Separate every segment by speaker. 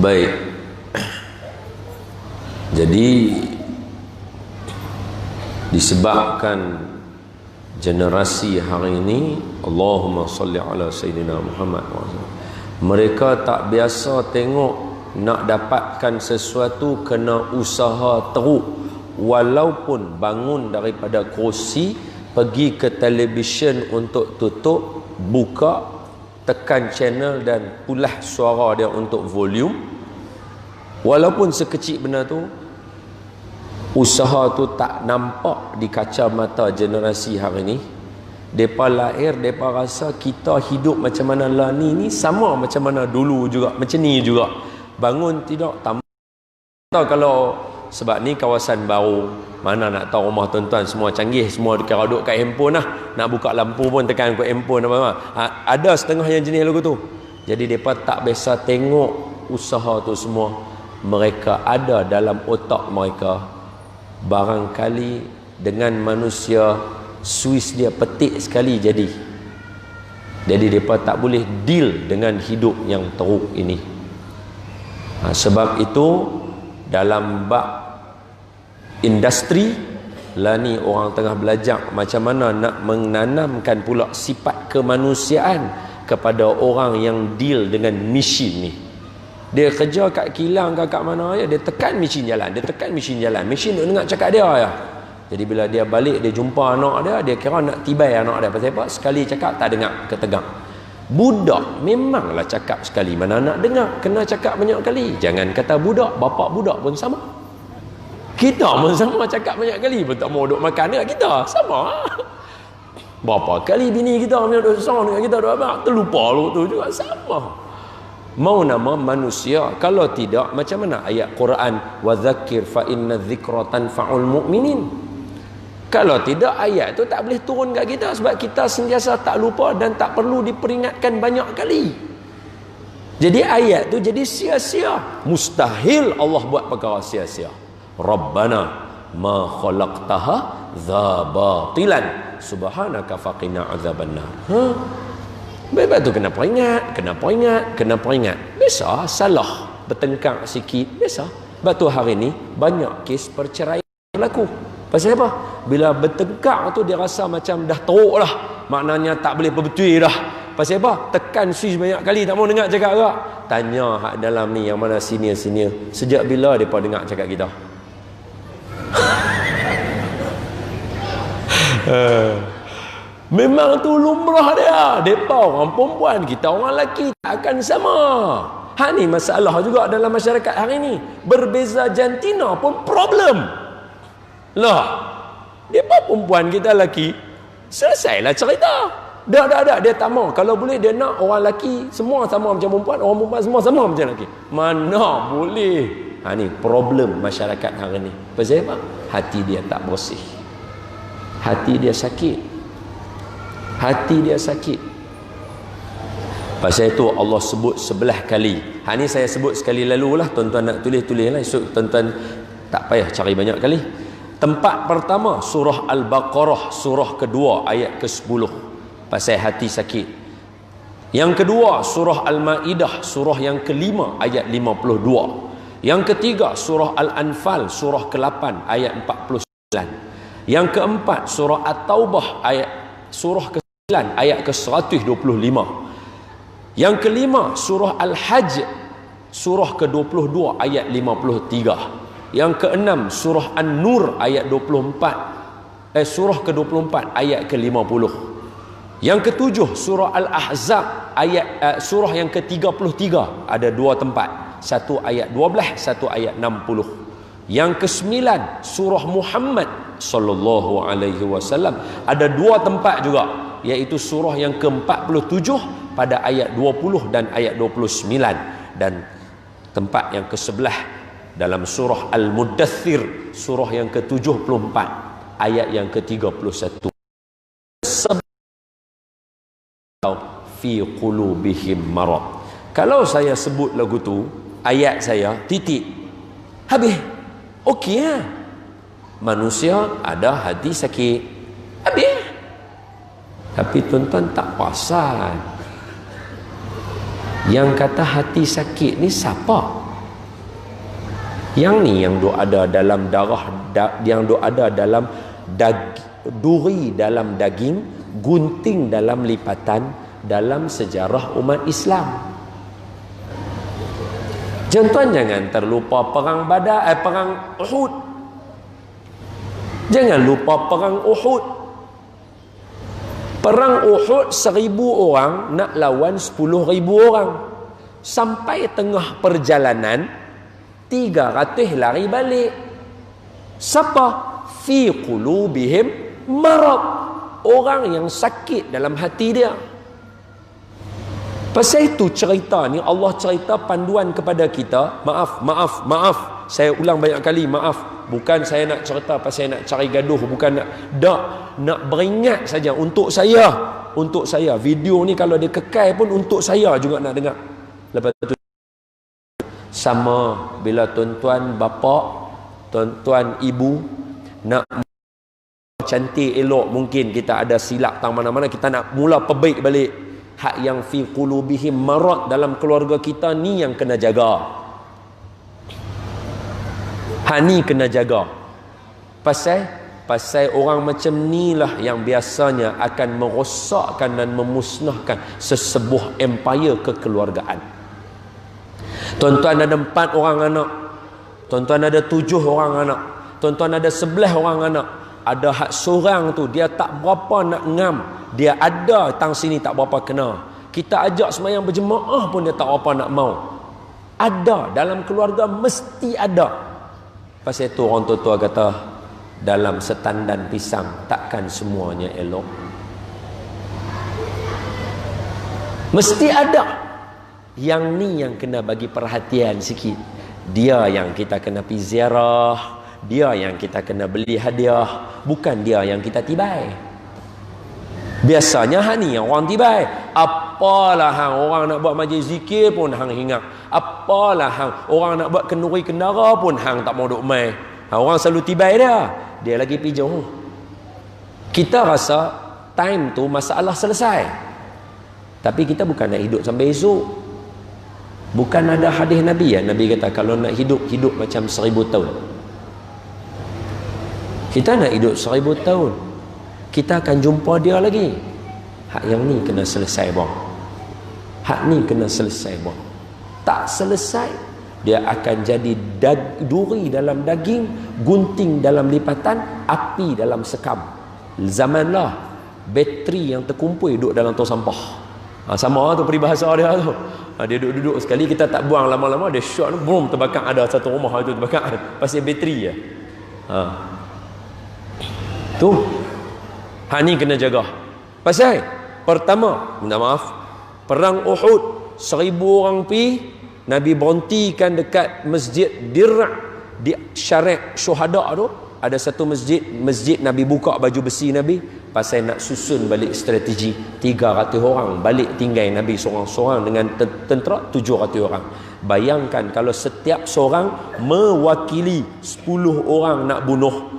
Speaker 1: Baik. Jadi disebabkan generasi hari ini, Allahumma salli ala Sayyidina Muhammad, mereka tak biasa tengok, nak dapatkan sesuatu kena usaha teruk. Walaupun bangun daripada kursi, pergi ke televisyen untuk tutup, buka, tekan channel dan pulah suara dia untuk volume, walaupun sekecil benda tu, usaha tu tak nampak di kacamata generasi hari ni. Depa lahir, depa rasa kita hidup macam mana lah ni sama macam mana dulu juga, macam ni juga. Bangun tidak tambah. Tahu kalau sebab ni kawasan baru, mana nak tahu rumah tuan-tuan semua canggih, semua kira duduk kat handphone lah. Nak buka lampu pun tekan kat handphone apa-apa. Ada setengah yang jenis lagu tu. Jadi mereka tak biasa tengok usaha tu semua. Mereka ada dalam otak mereka, barangkali dengan manusia Swiss dia petik sekali jadi mereka tak boleh deal dengan hidup yang teruk ini. Sebab itu dalam bab industri lah ni orang tengah belajar macam mana nak menanamkan pula sifat kemanusiaan kepada orang yang deal dengan mesin ni. Dia kerja kat kilang ke kat mana aja, dia tekan mesin jalan, dia tekan mesin jalan, mesin duk dengar cakap dia ya. Jadi bila dia balik, dia jumpa anak dia kira nak tibai anak dia. Pasal apa? Sekali cakap tak dengar, ketegang. Budak memanglah cakap sekali, mana nak dengar, kena cakap banyak kali. Jangan kata budak, bapak budak pun sama. Kita pun sama cakap banyak kali, pun tak mau duk makan dengan kita, sama. Berapa kali bini kita punya duk song dengan kita duk abang, terlupa lu tu juga, sama. Mau nama manusia, kalau tidak macam mana ayat Quran, wa dzakir fa inna dzikra tanfa'ul mu'minin. Kalau tidak ayat tu tak boleh turun kat kita, sebab kita sentiasa tak lupa dan tak perlu diperingatkan banyak kali. Jadi ayat tu jadi sia-sia. Mustahil Allah buat perkara sia-sia. Rabbana ma khalaqtaha dza batilan subhanaka faqina azabannar. Sebab tu kena peringat. Biasa salah bertengkar sikit, biasa. Sebab tu hari ni banyak kes perceraian berlaku. Pasal apa? Bila bertengkar tu dia rasa macam dah teruk lah, maknanya tak boleh berbetul dah. Pasal apa? Tekan switch banyak kali, tak mau dengar cakap agak. Tanya hak dalam ni yang mana senior-senior, sejak bila mereka dengar cakap kita? Memang tu lumrah dia. Mereka orang perempuan, kita orang lelaki tak akan sama. Hak ni masalah juga dalam masyarakat hari ni. Berbeza jantina pun problem. Lah, mereka perempuan, kita lelaki, selesailah cerita. Dah. Dia tak mau. Kalau boleh dia nak orang lelaki semua sama macam perempuan, orang perempuan semua sama macam lelaki. Mana boleh. Ni problem masyarakat hari ni. Pasal apa? Hati dia tak bersih. Hati dia sakit. Pasal itu Allah sebut 11 kali. Ni saya sebut sekali lalu lah. Tuan-tuan nak tulis lah. Esok tuan-tuan tak payah cari banyak kali. Tempat pertama surah Al-Baqarah, surah kedua ayat ke-10, pasal hati sakit. Yang kedua surah Al-Maidah, surah yang kelima ayat 52. Yang ketiga surah Al-Anfal, surah ke-8 ayat 49. Yang keempat surah At-Taubah, surah ke-9 ayat ke-125. Yang kelima surah Al-Hajj, surah ke-22 ayat 53. Yang keenam surah An-Nur ayat 24, surah ke-24 ayat ke-50. Yang ketujuh surah Al-Ahzab surah yang ke-33, ada dua tempat, satu ayat 12, satu ayat 60. Yang ke-9 surah Muhammad sallallahu alaihi wasallam, ada dua tempat juga, iaitu surah yang ke-47 pada ayat 20 dan ayat 29, dan tempat yang ke-11 dalam surah Al-Muddathir, surah yang ke-74 ayat yang ke-31. Fi qulubihim marad. Kalau saya sebut lagu tu, ayat saya titik, habis. Okey ya. Manusia ada hati sakit, habis. Tapi tuan-tuan tak perasan, yang kata hati sakit ni siapa? Yang ni yang duk ada dalam darah, yang duk ada dalam duri dalam daging, gunting dalam lipatan dalam sejarah umat Islam. Tuan jangan terlupa perang Badar, perang Uhud. Jangan lupa perang Uhud. Perang Uhud 1,000 orang nak lawan 10,000 orang. Sampai tengah perjalanan 300 lari balik. Siapa? Fi qulubihim marad. Orang yang sakit dalam hati dia. Pasal itu cerita ni Allah cerita panduan kepada kita. Maaf. Saya ulang banyak kali, maaf. Bukan saya nak cerita pasal nak cari gaduh, bukan nak beringat saja untuk saya. Untuk saya. Video ni kalau dia kekal pun untuk saya juga nak dengar. Lepas tu sama bila tuan-tuan bapa, tuan-tuan ibu nak cantik elok, mungkin kita ada silap tang mana-mana, kita nak mula perbaik balik. Hak yang fi qulubihim marad dalam keluarga kita ni yang kena jaga. Hak ni kena jaga. Pasal orang macam ni lah yang biasanya akan merosakkan dan memusnahkan sesebuah empire kekeluargaan. Tuan-tuan ada 4 orang anak, tuan-tuan ada 7 orang anak, tuan-tuan ada 11 orang anak. Ada hak seorang tu dia tak berapa nak ngam, dia ada tang sini tak berapa kena. Kita ajak sembahyang berjemaah pun dia tak berapa nak mau. Ada dalam keluarga, mesti ada. Pasal itu orang tua-tua kata, dalam setandan pisang takkan semuanya elok. Mesti ada. Yang ni yang kena bagi perhatian sikit. Dia yang kita kena pergi ziarah, dia yang kita kena beli hadiah, bukan dia yang kita tibai. Biasanya hang ni orang tibai. Apalah hang orang nak buat majlis zikir pun hang hinggap. Apalah hang orang nak buat kenduri kendara pun hang tak mau duk mai. Orang selalu tibai dia. Dia lagi pergi jauh. Kita rasa time tu masalah selesai. Tapi kita bukan nak hidup sampai esok. Bukan ada hadis Nabi ya, Nabi kata kalau nak hidup macam 1000 tahun. Kita nak hidup 1000 tahun, kita akan jumpa dia lagi. Hak yang ni kena selesai bang. Hak ni kena selesai bang. Tak selesai, dia akan jadi duri dalam daging, gunting dalam lipatan, api dalam sekam. Zamanlah bateri yang terkumpul duduk dalam tong sampah. Sama tu peribahasa dia tu. Dia duduk sekali, kita tak buang lama-lama, dia shot, boom, terbakar. Ada satu rumah tu terbakar pasal bateri je. Tu hak ni kena jaga. Pasal pertama, minta maaf, perang Uhud 1000 orang pi, Nabi berhentikan dekat Masjid Dir' di Syarq Syuhada tu. Ada satu masjid Nabi buka baju besi Nabi pasal nak susun balik strategi. 300 orang balik tinggal Nabi seorang-seorang dengan tentera 700 orang. Bayangkan kalau setiap seorang mewakili 10 orang nak bunuh,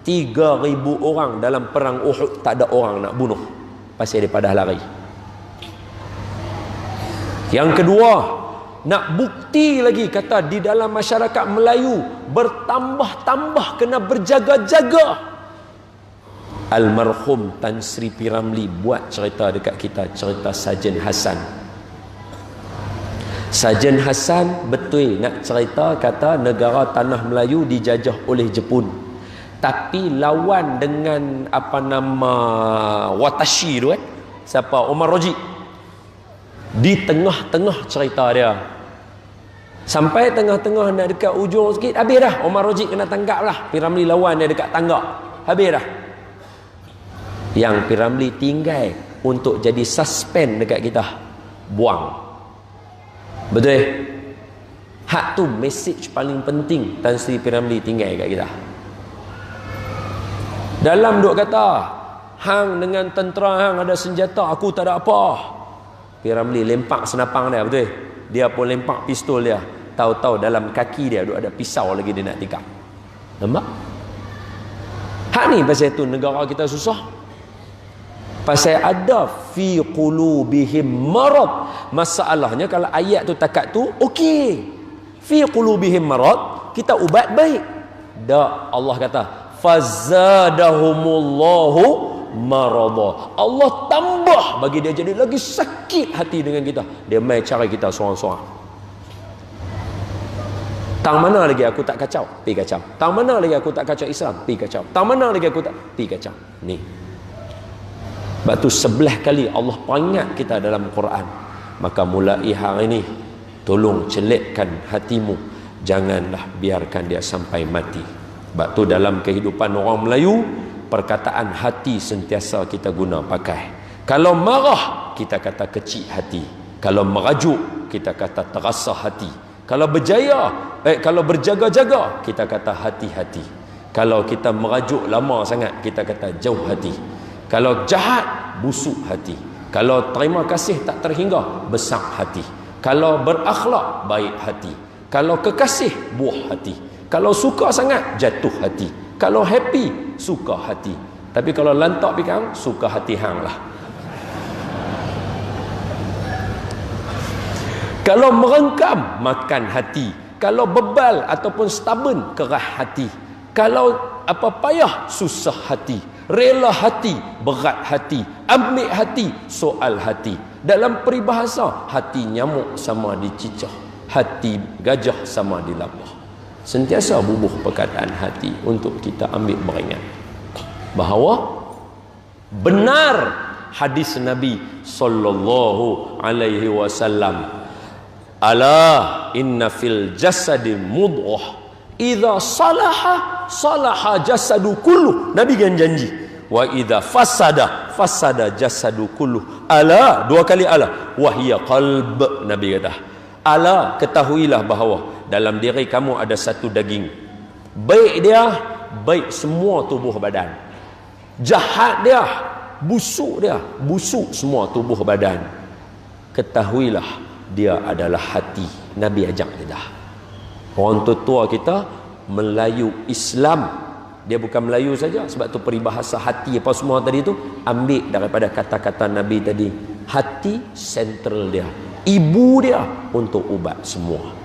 Speaker 1: 3,000 orang dalam perang Uhud tak ada orang nak bunuh pasal dia pada lari. Yang kedua, nak bukti lagi, kata di dalam masyarakat Melayu bertambah-tambah kena berjaga-jaga. Almarhum Tan Sri P. Ramlee buat cerita dekat kita, cerita Sarjan Hassan. Sarjan Hassan betul nak cerita, kata negara tanah Melayu dijajah oleh Jepun. Tapi lawan dengan apa nama Watashi tu siapa? Omar Roji. Di tengah-tengah cerita dia, sampai tengah-tengah nak dekat ujung sikit, habis dah. Omar Roji kena tangkap lah. P. Ramlee lawan dia dekat tangga, habis dah. Yang P. Ramlee tinggal untuk jadi suspend dekat kita, buang. Betul? Hak tu message paling penting Tan Sri P. Ramlee tinggal dekat kita. Dalam duk kata, hang dengan tentera hang ada senjata, aku tak ada apa. P. Ramlee lempak senapang dia, betul? Dia pun lempak pistol dia. Tahu-tahu dalam kaki dia ada pisau lagi dia nak tikam. Nampak? Hak ni pasal tu negara kita susah. Pasal ada fi qulubihim marad. Masalahnya kalau ayat tu takat tu okey. Fi qulubihim marad, kita ubat baik. Tak, Allah kata fazadahumullahu marada. Allah tambah bagi dia jadi lagi sakit hati dengan kita. Dia mai cara kita seorang-seorang. Tang mana lagi aku tak kacau, pi kacau. Tang mana lagi aku tak kacau Islam, pi kacau. Tang mana lagi aku tak, pi kacau. Ni. Sebab tu 11 kali Allah peringat kita dalam Quran. Maka mulai hari ini tolong celikkan hatimu, janganlah biarkan dia sampai mati. Sebab tu dalam kehidupan orang Melayu, perkataan hati sentiasa kita guna pakai. Kalau marah, kita kata kecil hati. Kalau merajuk, kita kata terasa hati. Kalau berjaya, kalau berjaga-jaga, kita kata hati-hati. Kalau kita merajuk lama sangat, kita kata jauh hati. Kalau jahat, busuk hati. Kalau terima kasih tak terhingga, besar hati. Kalau berakhlak, baik hati. Kalau kekasih, buah hati. Kalau suka sangat, jatuh hati. Kalau happy, suka hati. Tapi kalau lantak pikang, suka hati hang lah. Kalau merengkam, makan hati. Kalau bebal ataupun stubborn, kerah hati. Kalau apa payah, susah hati. Rela hati, berat hati. Ambil hati, soal hati. Dalam peribahasa, hati nyamuk sama dicicah, hati gajah sama dilapah. Sentiasa bubuh perkataan hati untuk kita ambil beringat bahawa benar hadis Nabi sallallahu alaihi wasallam, ala inna fil jasadi mudghah idza salaha salaha jasadu kullu. Nabi kan janji, wa idza fasada jasadu kullu. Ala, dua kali ala, wahia qalb. Nabi kata, ala, ketahuilah bahawa dalam diri kamu ada satu daging, baik dia, baik semua tubuh badan. Jahat dia, busuk dia, busuk semua tubuh badan. Ketahuilah dia adalah hati. Nabi ajak kita. Orang tua kita Melayu Islam, dia bukan Melayu saja. Sebab tu peribahasa hati apa semua tadi tu ambil daripada kata-kata Nabi tadi. Hati sentral dia, ibu dia untuk ubat semua.